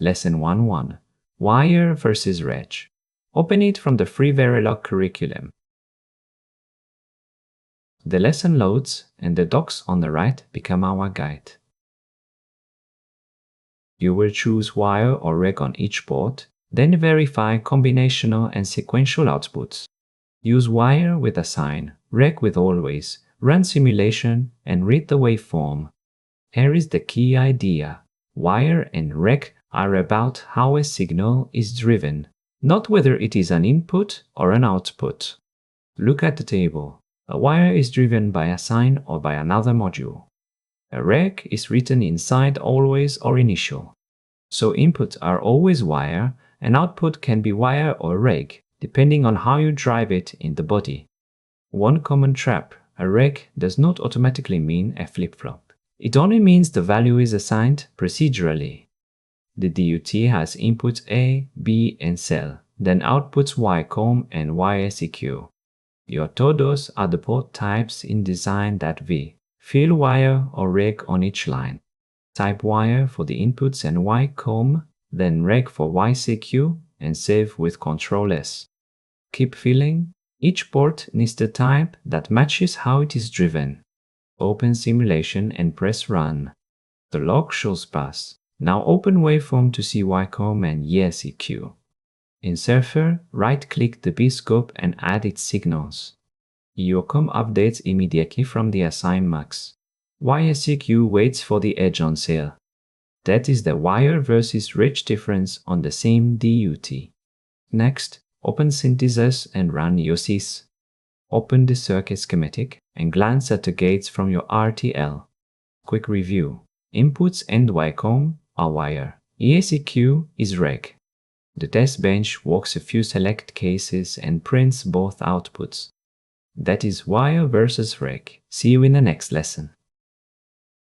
Lesson 1.1 Wire versus Reg. Open it from the free Verilog curriculum. The lesson loads and the docs on the right become our guide. You will choose wire or reg on each port, then verify combinational and sequential outputs. Use wire with assign, reg with always, run simulation, and read the waveform. Here is the key idea. Wire and reg are about how a signal is driven, not whether it is an input or an output. Look at the table. A wire is driven by assign or by another module. A reg is written inside always or initial. So inputs are always wire, and output can be wire or reg, depending on how you drive it in the body. One common trap: a reg does not automatically mean a flip-flop. It only means the value is assigned procedurally. The DUT has inputs A, B, and cell, then outputs YCOM and YSEQ. Your TODOs are the port types in design that fill wire or reg on each line. Type wire for the inputs and YCOM, then reg for YSEQ, and save with Ctrl S. Keep filling. Each port needs the type that matches how it is driven. Open simulation and press run. The log shows pass. Now open Waveform to see YCOM and YSEQ. In Surfer, right-click the B-scope and add its signals. YCOM updates immediately from the assign max. YSEQ waits for the edge on sale. That is the wire versus reg difference on the same DUT. Next, open Synthesis and run Yosys. Open the circuit schematic and glance at the gates from your RTL. Quick review. Inputs and YCOM are wire. YSEQ is reg. The test bench walks a few select cases and prints both outputs. That is wire versus reg. See you in the next lesson.